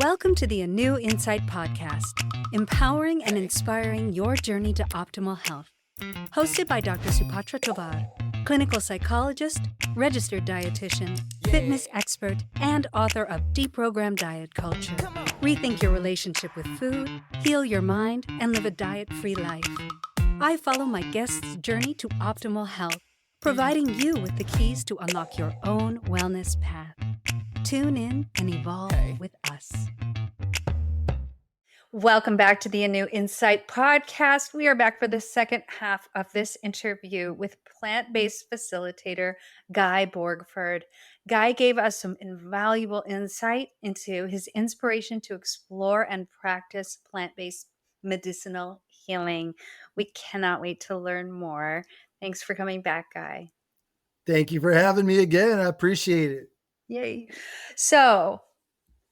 Welcome to the ANEW Insight Podcast, empowering and inspiring your journey to optimal health. Hosted by Dr. Supatra Tovar, clinical psychologist, registered dietitian, fitness expert, and author of Deprogram Diet Culture. Rethink your relationship with food, heal your mind, and live a diet-free life. I follow my guests' journey to optimal health, providing you with the keys to unlock your own wellness path. Tune in and evolve with us. Welcome back to the ANEW Insight Podcast. We are back for the second half of this interview with plant-based facilitator Guy Borgford. Guy gave us some invaluable insight into his inspiration to explore and practice plant-based medicinal healing. We cannot wait to learn more. Thanks for coming back, Guy. Thank you for having me again. I appreciate it. Yay. So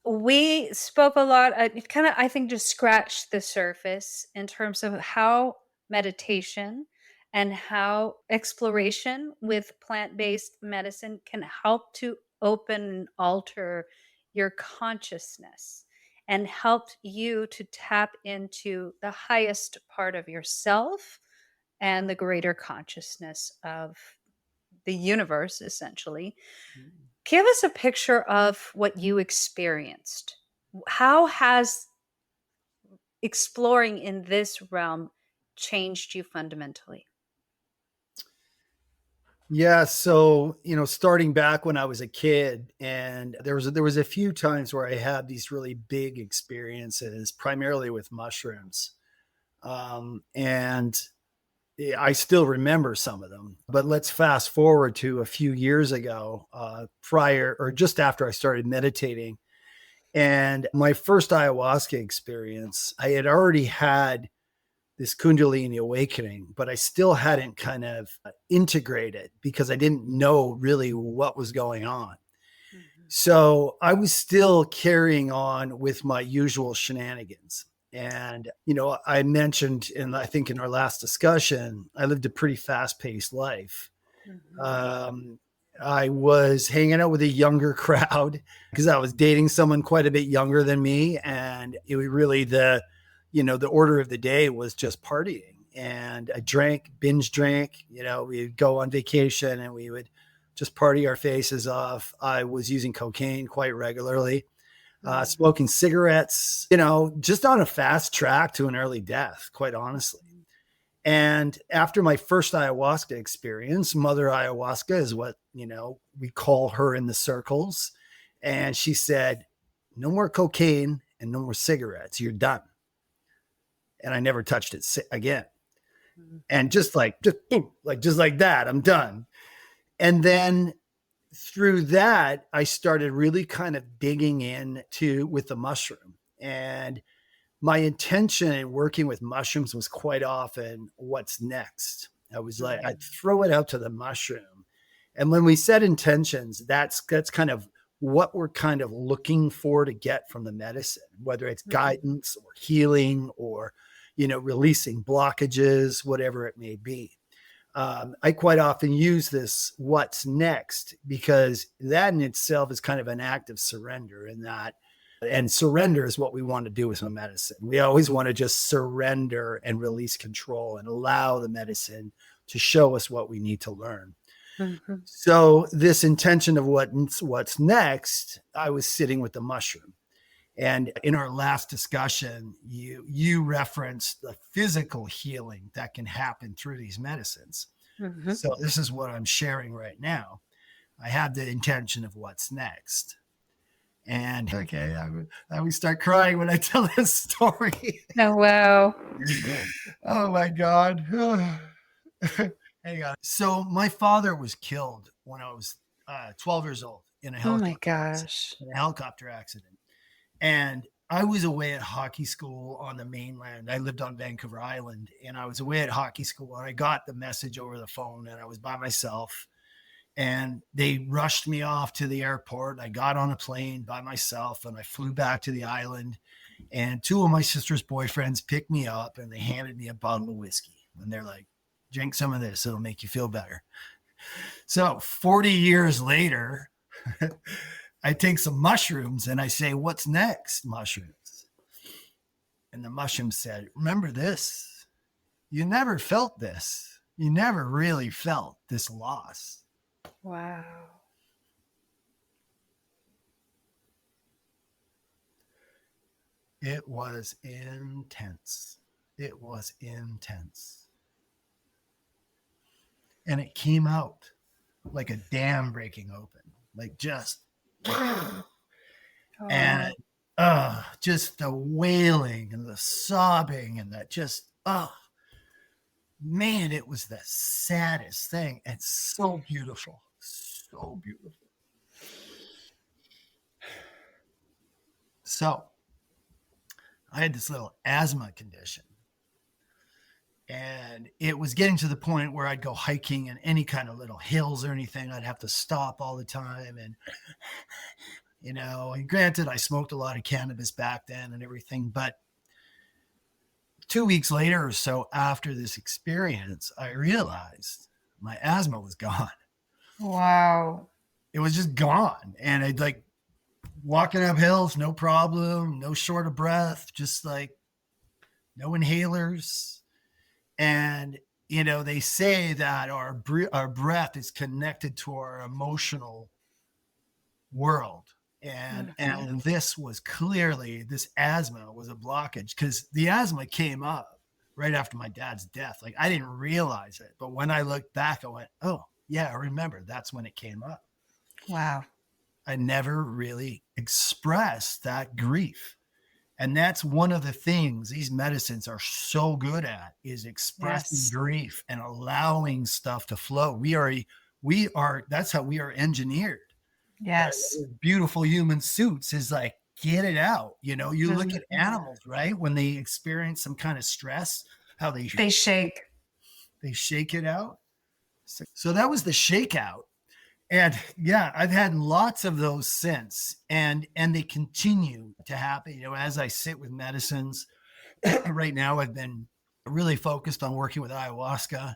we spoke a lot, I think just scratched the surface in terms of how meditation and how exploration with plant-based medicine can help to open and alter your consciousness and help you to tap into the highest part of yourself and the greater consciousness of the universe, essentially. Give us a picture of what you experienced. How has exploring in this realm changed you fundamentally? Yeah. So, starting back when I was a kid, and there was a few times where I had these really big experiences, primarily with mushrooms. And I still remember some of them, but let's fast forward to a few years ago, prior or just after I started meditating. And my first ayahuasca experience, I had already had this Kundalini awakening, but I still hadn't kind of integrated because I didn't know really what was going on. Mm-hmm. So I was still carrying on with my usual shenanigans. And, I mentioned, and I think in our last discussion, I lived a pretty fast-paced life. Mm-hmm. I was hanging out with a younger crowd because I was dating someone quite a bit younger than me. And it was really the order of the day was just partying. And I binge drank, we'd go on vacation and we would just party our faces off. I was using cocaine quite regularly. Smoking cigarettes, just on a fast track to an early death, quite honestly. And after my first ayahuasca experience, Mother Ayahuasca is what, we call her in the circles. And she said, no more cocaine and no more cigarettes. You're done. And I never touched it again. And just like that, I'm done. And then through that, I started really kind of digging with the mushroom. And my intention in working with mushrooms was quite often what's next. I was like, I'd throw it out to the mushroom. And when we set intentions, that's kind of what we're kind of looking for to get from the medicine, whether it's guidance or healing or, releasing blockages, whatever it may be. I quite often use this what's next because that in itself is kind of an act of surrender and surrender is what we want to do with some medicine. We always want to just surrender and release control and allow the medicine to show us what we need to learn. Mm-hmm. So this intention of what's next, I was sitting with the mushroom. And in our last discussion, you referenced the physical healing that can happen through these medicines. Mm-hmm. So this is what I'm sharing right now. I had the intention of what's next. And okay, I always start crying when I tell this story. Oh, wow. Oh, my God. Hang on. So my father was killed when I was 12 years old in a helicopter accident. And I was away at hockey school on the mainland. I lived on Vancouver Island, and I was away at hockey school, and I got the message over the phone, and I was by myself. And they rushed me off to the airport. I got on a plane by myself, and I flew back to the island. And two of my sister's boyfriends picked me up, and they handed me a bottle of whiskey. And they're like, drink some of this. It'll make you feel better. So 40 years later, I take some mushrooms and I say, "What's next, mushrooms?" And the mushroom said, "Remember this? You never felt this. You never really felt this loss." Wow. It was intense. It was intense. And it came out like a dam breaking open, like just, and just the wailing and the sobbing and that just, man, it was the saddest thing. And so beautiful. So beautiful. So I had this little asthma condition. And it was getting to the point where I'd go hiking in any kind of little hills or anything. I'd have to stop all the time. And, and granted, I smoked a lot of cannabis back then and everything. But 2 weeks later or so after this experience, I realized my asthma was gone. Wow. It was just gone. And I'd like walking up hills, no problem, no short of breath, just like no inhalers. And, they say that our breath is connected to our emotional world. And this was clearly, this asthma was a blockage because the asthma came up right after my dad's death. Like I didn't realize it. But when I looked back, I went, oh, yeah, I remember that's when it came up. Wow. I never really expressed that grief. And that's one of the things these medicines are so good at is expressing grief and allowing stuff to flow. That's how we are engineered. Yes. Beautiful human suits is like, get it out. You look at animals, right? When they experience some kind of stress, how they shake it out. So that was the shakeout. And yeah, I've had lots of those since, and they continue to happen. As I sit with medicines right now, I've been really focused on working with ayahuasca,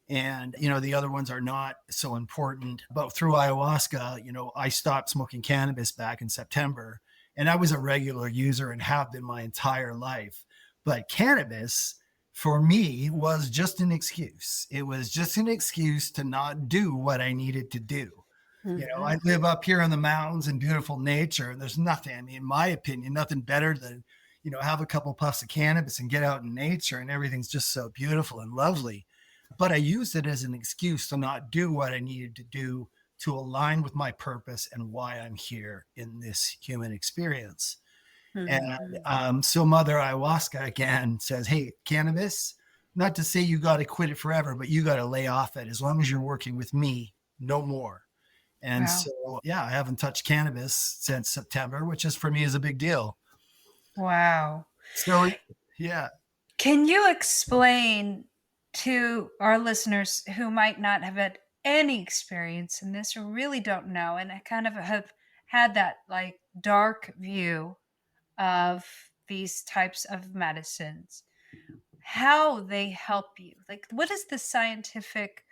and the other ones are not so important. But through ayahuasca, I stopped smoking cannabis back in September, and I was a regular user and have been my entire life. But cannabis for me was just an excuse. It was just an excuse to not do what I needed to do. I live up here in the mountains in beautiful nature, and there's nothing, in my opinion, nothing better than, have a couple puffs of cannabis and get out in nature, and everything's just so beautiful and lovely. But I used it as an excuse to not do what I needed to do to align with my purpose and why I'm here in this human experience. And so Mother Ayahuasca again says, hey, cannabis, not to say you got to quit it forever, but you got to lay off it. As long as you're working with me, no more. And so, yeah, I haven't touched cannabis since September, which is for me is a big deal. Wow. So, yeah. Can you explain to our listeners who might not have had any experience in this or really don't know, and I kind of have had that like dark view of these types of medicines, how they help you? Like, what is the scientific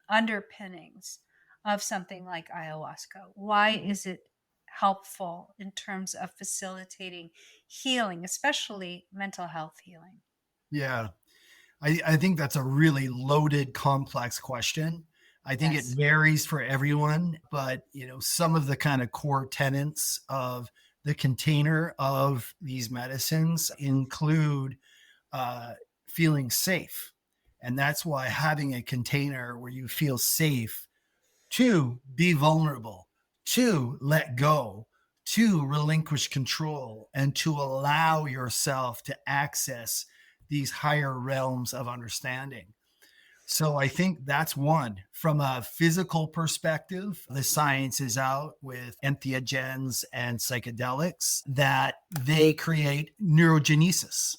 underpinnings of something like ayahuasca? Why is it helpful in terms of facilitating healing, especially mental health healing? Yeah, I think that's a really loaded, complex question. I think it varies for everyone, but some of the kind of core tenets of the container of these medicines include feeling safe. And that's why having a container where you feel safe to be vulnerable, to let go, to relinquish control, and to allow yourself to access these higher realms of understanding. So I think that's one. From a physical perspective, the science is out with entheogens and psychedelics that they create neurogenesis.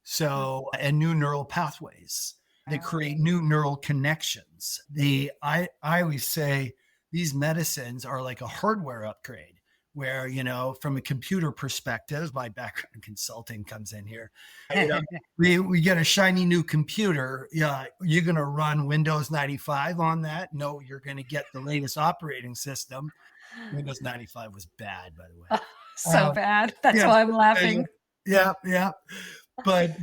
So, and new neural pathways. They create new neural connections. I always say these medicines are like a hardware upgrade where, from a computer perspective, my background in consulting comes in here. We get a shiny new computer. Yeah, you're going to run Windows 95 on that? No, you're going to get the latest operating system. Windows 95 was bad, by the way. So bad. That's Yeah, why I'm laughing. yeah, yeah. But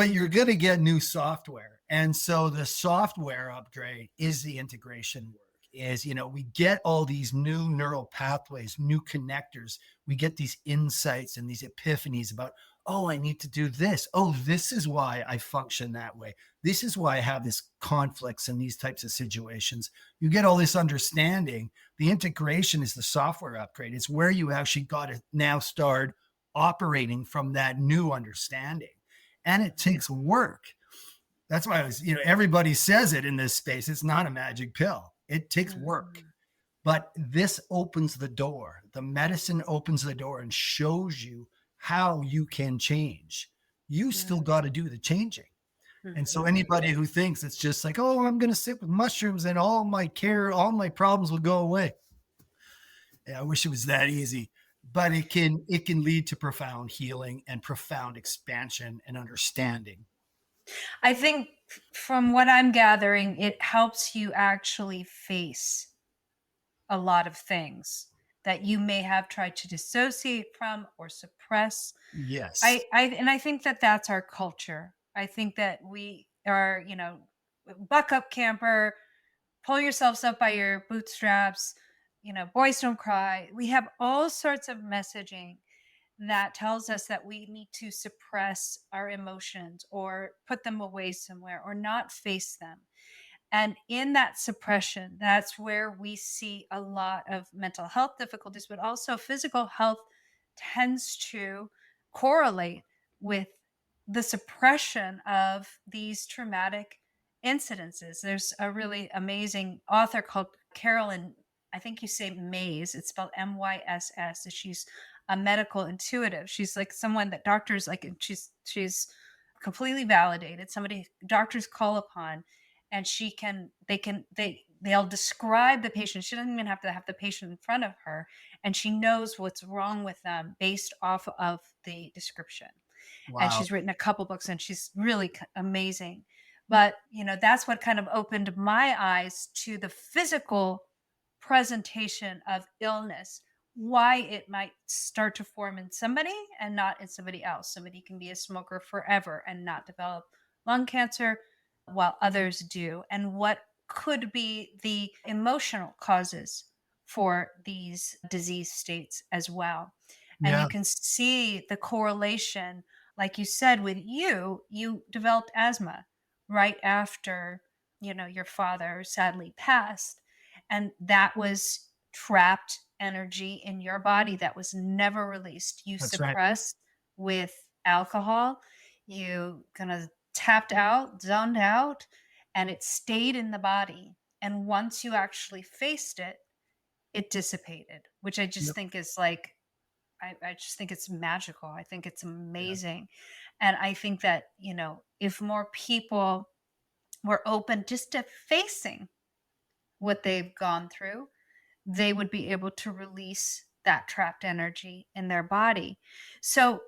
you're going to get new software, and so the software upgrade is the integration work. Is we get all these new neural pathways, new connectors. We get these insights and these epiphanies about, oh, I need to do this. Oh, this is why I function that way. This is why I have this conflicts in these types of situations. You get all this understanding. The integration is the software upgrade. It's where you actually got to now start operating from that new understanding. And it takes work. That's why everybody says it in this space. It's not a magic pill. It takes work. But this opens the door. The medicine opens the door and shows you how you can change. You still got to do the changing. And so anybody who thinks it's just like, oh, I'm going to sit with mushrooms and all my problems will go away. Yeah, I wish it was that easy, but it can lead to profound healing and profound expansion and understanding. I think from what I'm gathering, it helps you actually face a lot of things that you may have tried to dissociate from or suppress. Yes. I think that that's our culture. I think that we are, buck up camper, pull yourselves up by your bootstraps, boys don't cry. We have all sorts of messaging that tells us that we need to suppress our emotions or put them away somewhere or not face them. And in that suppression, that's where we see a lot of mental health difficulties, but also physical health tends to correlate with the suppression of these traumatic incidences. There's a really amazing author called Carolyn, I think you say Mays, it's spelled Myss. She's a medical intuitive. She's like someone that doctors like, she's completely validated, somebody doctors call upon, and they'll describe the patient. She doesn't even have to have the patient in front of her, and she knows what's wrong with them based off of the description. Wow. And she's written a couple books, and she's really amazing. But that's what kind of opened my eyes to the physical presentation of illness, why it might start to form in somebody and not in somebody else. Somebody can be a smoker forever and not develop lung cancer, while others do, and what could be the emotional causes for these disease states as well. And you can see the correlation, like you said, with you developed asthma right after, your father sadly passed. And that was trapped energy in your body that was never released. You That's suppressed with alcohol. You kind of tapped out, zoned out, and it stayed in the body. And once you actually faced it, it dissipated, which I just think is like, I just think it's magical. I think it's amazing. And I think that, if more people were open just to facing what they've gone through, they would be able to release that trapped energy in their body. So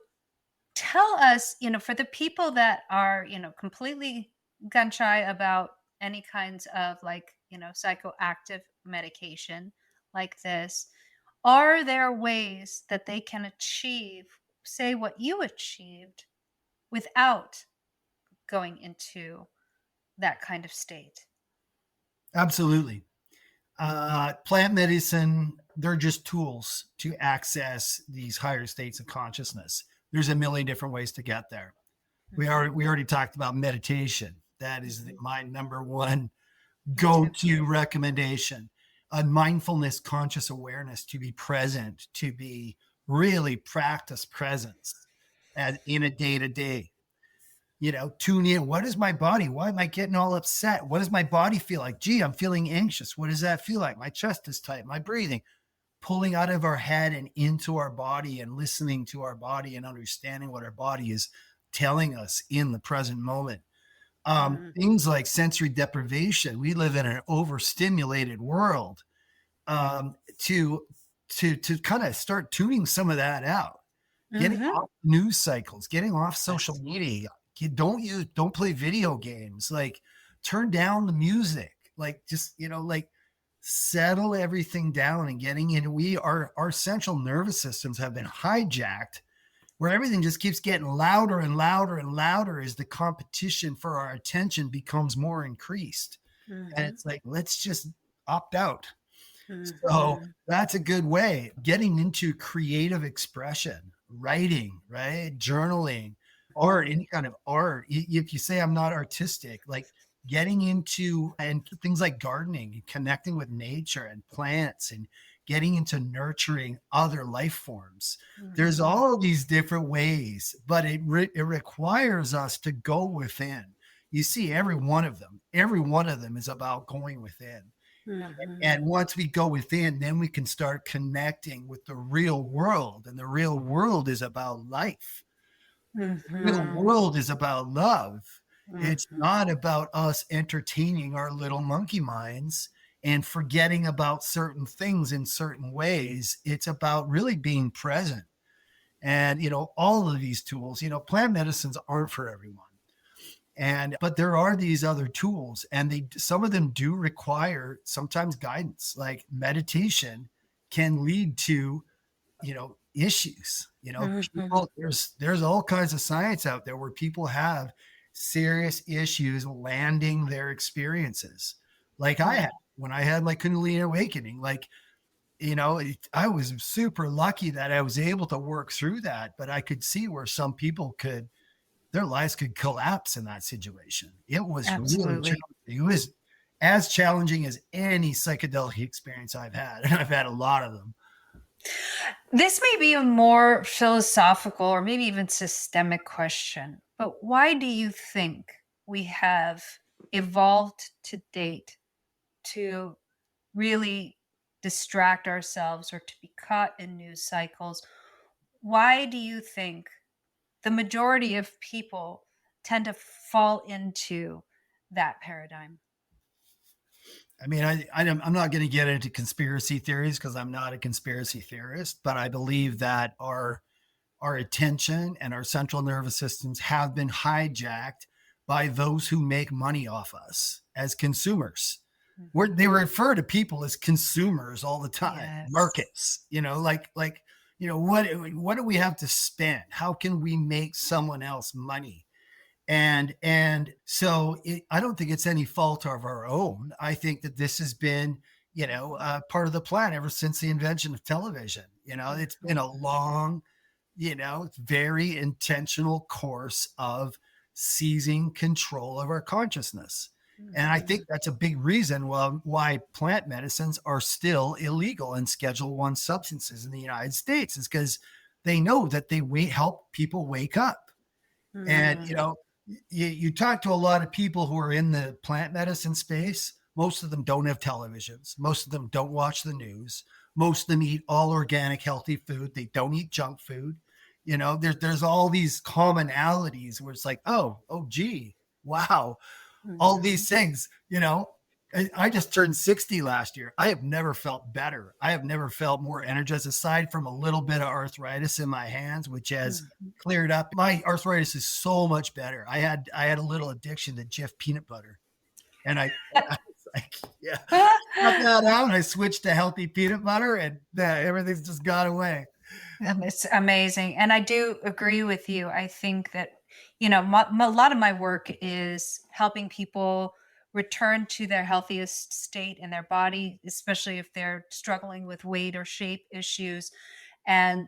tell us, for the people that are, completely gun shy about any kinds of psychoactive medication like this, are there ways that they can achieve, say, what you achieved without going into that kind of state? Absolutely. Plant medicine, they're just tools to access these higher states of consciousness. There's a million different ways to get there. We already talked about meditation. That is my number one go-to recommendation. Mindfulness, conscious awareness, to be present, to be really practice presence as in a day-to-day. Tune in. What is my body? Why am I getting all upset? What does my body feel like? Gee, I'm feeling anxious. What does that feel like? My chest is tight. My breathing. Pulling out of our head and into our body and listening to our body and understanding what our body is telling us in the present moment. Things like sensory deprivation. We live in an overstimulated world. To kind of start tuning some of that out, getting off news cycles, getting off social media. Don't play video games. Like, turn down the music. Like, just, settle everything down and getting in. Our central nervous systems have been hijacked, where everything just keeps getting louder and louder and louder as the competition for our attention becomes more increased. And Mhm. it's like, let's just opt out. So Mhm. that's a good way. Getting into creative expression, writing, right? Journaling, art, any kind of art. If you say I'm not artistic, like getting into and things like gardening and connecting with nature and plants and getting into nurturing other life forms. There's Mhm. all these different ways, but it requires us to go within. You see, every one of them is about going within. Mhm. And once we go within, then we can start connecting with the real world. And the real world is about life. The real Mhm. world is about love. It's Mhm. not about us entertaining our little monkey minds and forgetting about certain things in certain ways. It's about really being present. And, all of these tools, plant medicines aren't for everyone. But there are these other tools, and some of them do require sometimes guidance. Like meditation can lead to issues. Mhm. People, there's all kinds of science out there where people have serious issues landing their experiences, like I had when I had my Kundalini awakening. Like, I was super lucky that I was able to work through that, but I could see where some people could their lives could collapse in that situation. It was really Absolutely. challenging. It was as challenging as any psychedelic experience I've had, and I've had a lot of them. This may be a more philosophical or maybe even systemic question, but why do you think we have evolved to date to really distract ourselves or to be caught in news cycles? Why do you think the majority of people tend to fall into that paradigm? I mean, I'm not going to get into conspiracy theories because I'm not a conspiracy theorist, but I believe that our attention and our central nervous systems have been hijacked by those who make money off us as consumers. They Mhm. refer to people as consumers all the time. Yes. Markets, what do we have to spend? How can we make someone else money? And so I don't think it's any fault of our own. I think that this has been, part of the plan ever since the invention of television. It's been a long, very intentional course of seizing control of our consciousness. And I think Mhm. that's a big reason why plant medicines are still illegal and Schedule One substances in the United States, is because they know that they help people wake up. And Mhm. you talk to a lot of people who are in the plant medicine space. Most of them don't have televisions. Most of them don't watch the news. Most of them eat all organic, healthy food. They don't eat junk food. There's all these commonalities where it's like, gee, wow, all Mhm. these things. I just turned 60 last year. I have never felt better. I have never felt more energized, aside from a little bit of arthritis in my hands, which has Mhm. cleared up. My arthritis is so much better. I had a little addiction to Jif peanut butter, and I was like, yeah, cut that out. And I switched to healthy peanut butter, and everything's just gone away. It's amazing. And I do agree with you. I think that, a lot of my work is helping people return to their healthiest state in their body, especially if they're struggling with weight or shape issues. And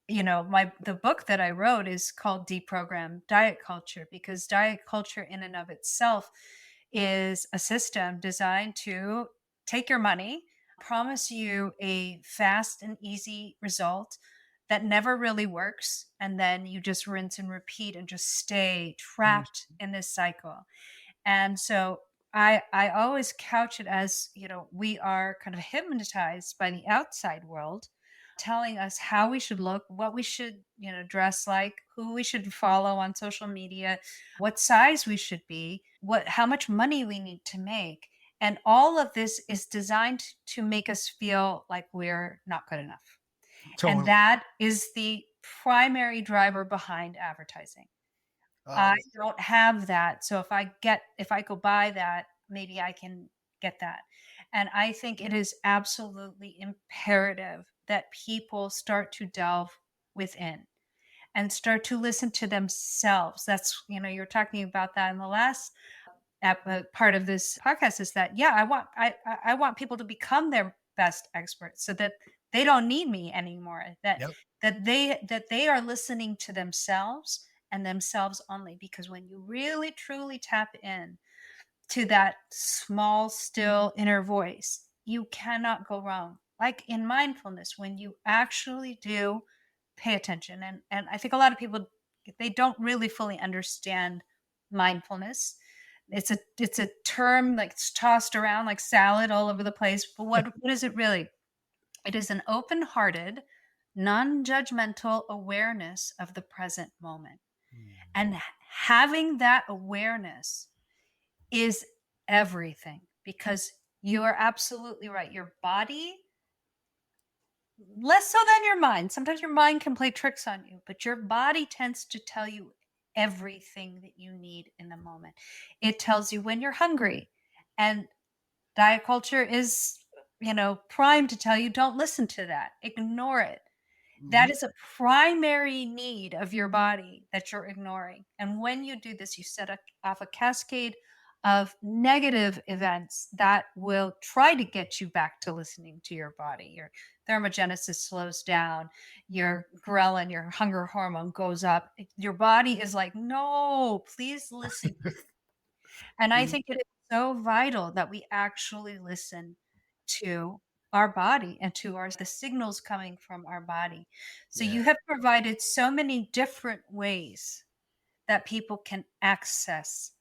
the book that I wrote is called Deprogram Diet Culture, because diet culture in and of itself is a system designed to take your money, promise you a fast and easy result that never really works, and then you just rinse and repeat and just stay trapped in this cycle. And so I always couch it as, we are kind of hypnotized by the outside world telling us how we should look, what we should, dress like, who we should follow on social media, what size we should be, how much money we need to make. And all of this is designed to make us feel like we're not good enough. And Totally. that is the primary driver behind advertising. I Oh, don't have that. So if I go buy that, maybe I can get that. And I think it is absolutely imperative that people start to delve within and start to listen to themselves. That's, you're talking about that in the last part of this podcast, is that, yeah, I want people to become their best experts so that they don't need me anymore, Yep. that they are listening to themselves and themselves only. Because when you really truly tap in to that small, still inner voice, you cannot go wrong. Like in mindfulness, when you actually do pay attention. And I think a lot of people, they don't really fully understand mindfulness. It's a term like it's tossed around like salad all over the place. But what is it really? It is an open-hearted, non-judgmental awareness of the present moment. And having that awareness is everything, because you are absolutely right. Your body, less so than your mind. Sometimes your mind can play tricks on you, but your body tends to tell you everything that you need in the moment. It tells you when you're hungry. And diet culture is, primed to tell you don't listen to that, ignore it. That Mhm. is a primary need of your body that you're ignoring. And when you do this, you off a cascade of negative events that will try to get you back to listening to your body. Your thermogenesis slows down, your ghrelin, your hunger hormone goes up. Your body is like, no, please listen. And I think it is so vital that we actually listen to our body and to the signals coming from our body. So Yeah. you have provided so many different ways that people can access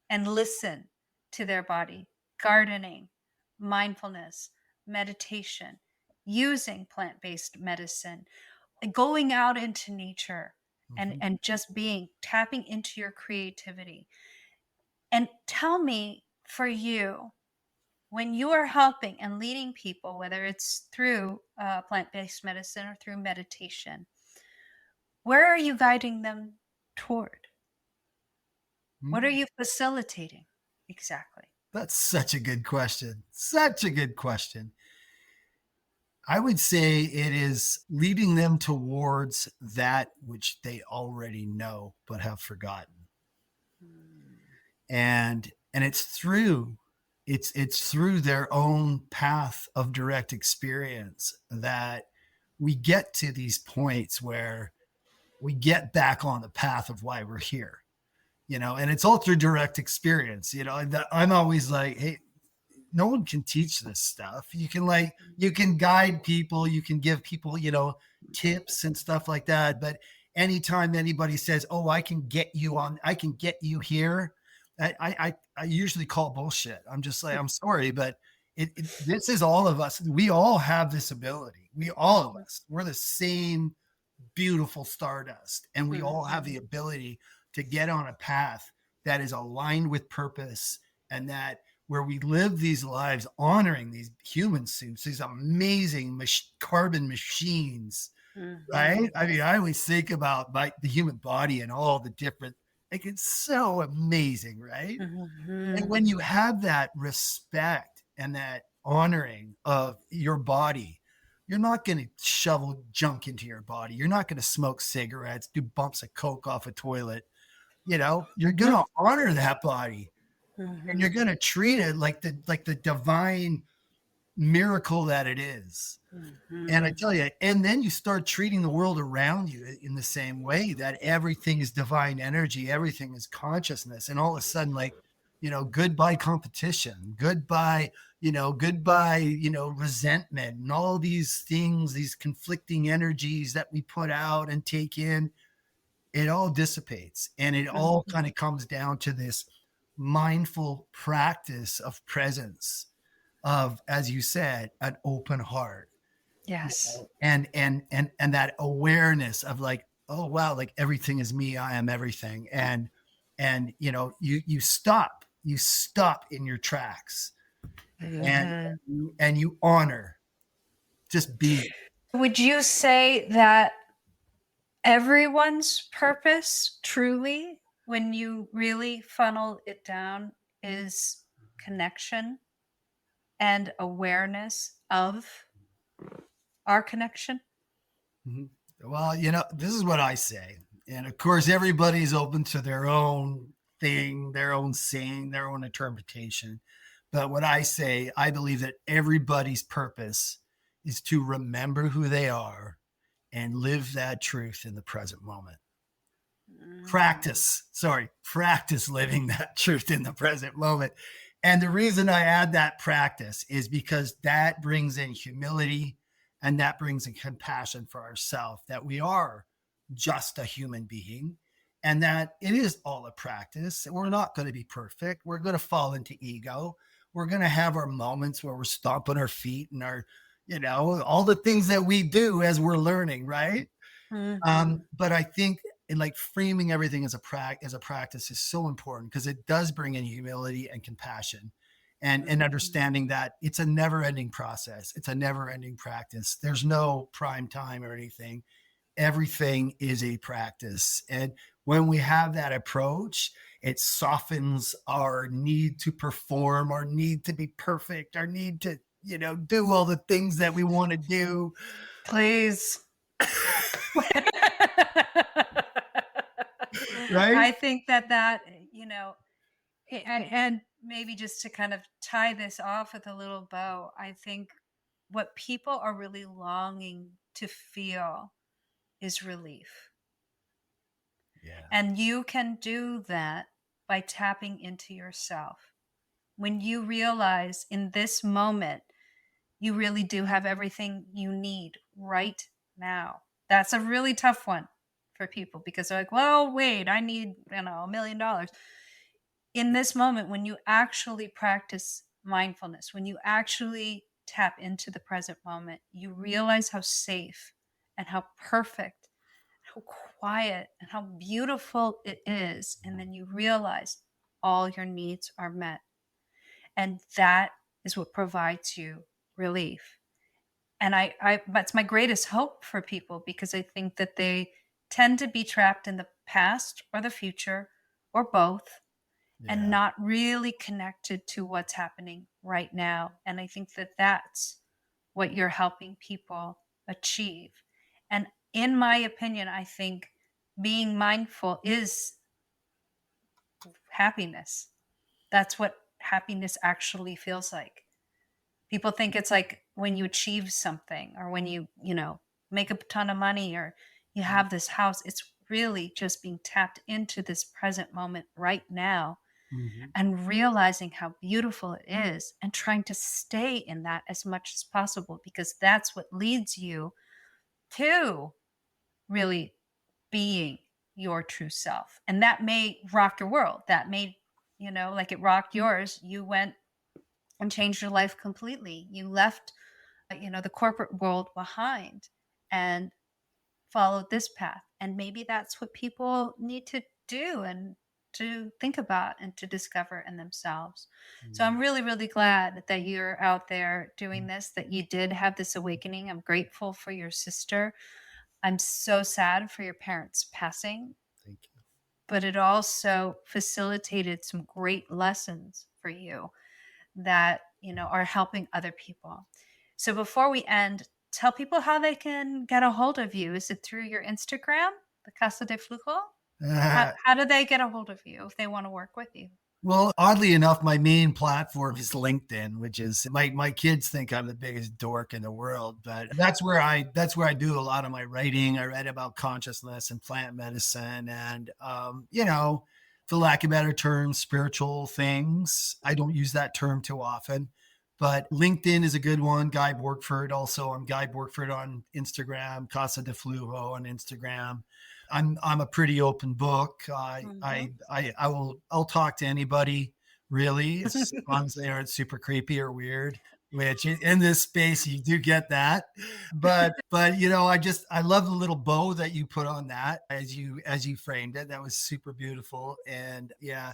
and listen to their body: gardening, mindfulness, meditation, using plant-based medicine, going out into nature, and Mhm. just tapping into your creativity. And tell me, for you, when you are helping and leading people, whether it's through plant-based medicine or through meditation, where are you guiding them toward? What are Mhm. you facilitating exactly? That's such a good question. Such a good question. I would say it is leading them towards that which they already know but have forgotten. Mm. And it's through their own path of direct experience that we get to these points where we get back on the path of why we're here. And it's all through direct experience. I'm always like, hey, no one can teach this stuff. You can guide people, you can give people, tips and stuff like that. But anytime anybody says, oh, I can get you here, I usually call bullshit. I'm just like, I'm sorry, but this is all of us. We all have this ability. All of us, we're the same beautiful stardust. And we all have the Mhm. ability to get on a path that is aligned with purpose, and that where we live these lives honoring these human suits, these amazing carbon machines, right? Mhm. I mean, I always think about the human body and all the different, like, it's so amazing, right? And Mhm. when you have that respect and that honoring of your body, you're not going to shovel junk into your body. You're not going to smoke cigarettes, do bumps of coke off a toilet. You're going Mhm. to honor that body, and you're Mhm. going to treat it like the divine miracle that it is. And I Mhm. tell you, and then you start treating the world around you in the same way, that everything is divine energy, everything is consciousness. And all of a sudden, like, goodbye competition, goodbye, resentment, and all these things, these conflicting energies that we put out and take in, it all dissipates. And it all Mhm. kind of comes down to this mindful practice of presence, of, as you said, an open heart, Yes. and that awareness of, like, oh wow, like, everything is me, I am everything. And you stop in your tracks, and Mhm. you honor just being. Would you say that everyone's purpose, truly, when you really funnel it down, is connection? and awareness of our connection? Mhm. Well, this is what I say. And of course, everybody's open to their own thing, their own saying, their own interpretation. But what I say, I believe that everybody's purpose is to remember who they are and live that truth in the present moment. Mhm. Practice living that truth in the present moment. And the reason I add that practice is because that brings in humility and that brings in compassion for ourselves, that we are just a human being and that it is all a practice. We're not going to be perfect. We're going to fall into ego. We're going to have our moments where we're stomping our feet and all the things that we do as we're learning, right? Mhm. But I think in like framing everything as a practice is so important because it does bring in humility and compassion and Mhm. understanding that it's a never ending process. It's a never ending practice. There's no prime time or anything. Everything is a practice. And when we have that approach, it softens our need to perform, our need to be perfect, our need to, do all the things that we want to do. Please. Right? I think that, and maybe just to kind of tie this off with a little bow, I think what people are really longing to feel is relief. Yeah. And you can do that by tapping into yourself. When you realize in this moment, you really do have everything you need right now. That's a really tough one for people because they're like, well, wait, I need, $1 million. In this moment, when you actually practice mindfulness, when you actually tap into the present moment, you realize how safe and how perfect, how quiet and how beautiful it is. And then you realize all your needs are met. And that is what provides you relief. And that's my greatest hope for people because I think that they tend to be trapped in the past or the future or both and Yeah. not really connected to what's happening right now. And I think that that's what you're helping people achieve. And in my opinion, I think being mindful is happiness. That's what happiness actually feels like. People think it's like when you achieve something or when you make a ton of money or you have this house. It's really just being tapped into this present moment right now Mhm. and realizing how beautiful it is and trying to stay in that as much as possible because that's what leads you to really being your true self. And that may rock your world. That may, like it rocked yours. You went and changed your life completely. You left, the corporate world behind and followed this path. And maybe that's what people need to do and to think about and to discover in themselves. So Mhm. I'm really, really glad that you're out there doing this, that you did have this awakening. I'm grateful for your sister. I'm so sad for your parents passing, Thank you. but it also facilitated some great lessons for you that, are helping other people. So before we end, tell people how they can get a hold of you. Is it through your Instagram, the Casa de Flujo? How do they get a hold of you if they want to work with you? Well, oddly enough, my main platform is LinkedIn, which is my kids think I'm the biggest dork in the world, but that's where I do a lot of my writing. I write about consciousness and plant medicine and for lack of better terms, spiritual things. I don't use that term too often. But LinkedIn is a good one. Guy Borgford. Also, I'm Guy Borgford on Instagram, Casa de Flujo on Instagram. I'm a pretty open book. Mhm. I'll talk to anybody really, as long as they aren't super creepy or weird. Which in this space you do get that, but I love the little bow that you put on that as you framed it. That was super beautiful, and yeah,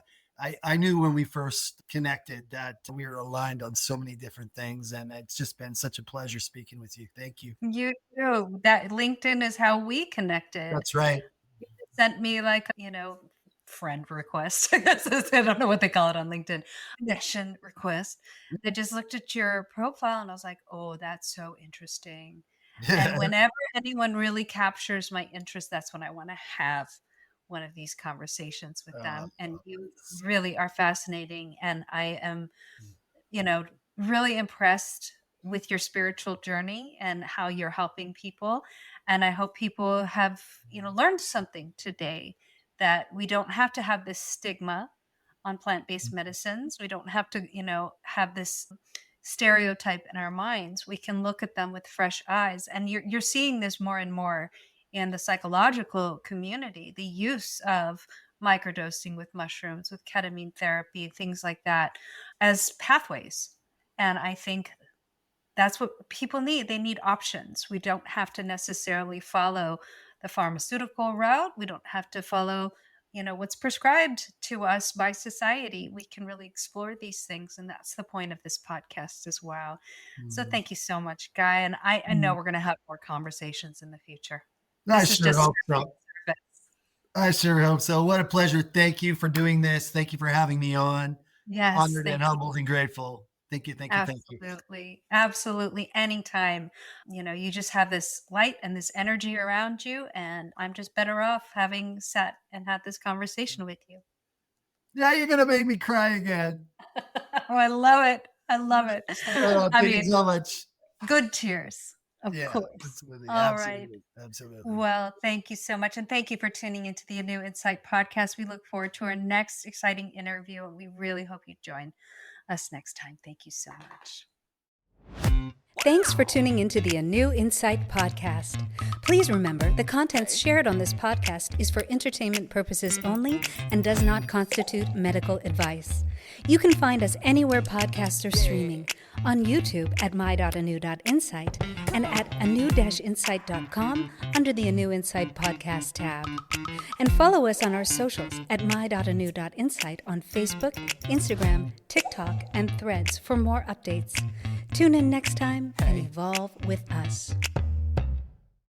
I knew when we first connected that we were aligned on so many different things, and it's just been such a pleasure speaking with you. Thank you. You too. That LinkedIn is how we connected. That's right. Sent me like, friend request. I guess I don't know what they call it on LinkedIn. Connection request. They just looked at your profile and I was like, oh, that's so interesting. And whenever anyone really captures my interest, that's when I want to have one of these conversations with them. And you really are fascinating. And I am, really impressed with your spiritual journey and how you're helping people. And I hope people have, learned something today, that we don't have to have this stigma on plant-based medicines. We don't have to, have this stereotype in our minds. We can look at them with fresh eyes. And you're seeing this more and more in the psychological community, the use of microdosing with mushrooms, with ketamine therapy, things like that as pathways. And I think that's what people need. They need options. We don't have to necessarily follow the pharmaceutical route. We don't have to follow, what's prescribed to us by society. We can really explore these things. And that's the point of this podcast as well. So thank you so much, Guy. And I know we're going to have more conversations in the future. I This is sure just hope so. I sure hope so. What a pleasure. Thank you for doing this. Thank you for having me on. Yes. Honored and humbled and grateful. Thank you. Thank you. Absolutely. Absolutely. Anytime. You just have this light and this energy around you. And I'm just better off having sat and had this conversation with you. Now you're going to make me cry again. Oh, I love it. I love it. Thank you so much. Good tears. Of course. Absolutely. All right. Absolutely. Well, thank you so much. And thank you for tuning into the ANEW Insight Podcast. We look forward to our next exciting interview. And we really hope you join us next time. Thank you so much. Thanks for tuning into the ANEW Insight Podcast. Please remember, the contents shared on this podcast is for entertainment purposes only and does not constitute medical advice. You can find us anywhere podcasts are streaming, on YouTube at my.anew.insight and at anew-insight.com under the ANEW Insight Podcast tab. And follow us on our socials at my.anew.insight on Facebook, Instagram, TikTok, and Threads for more updates. Tune in next time and evolve with us.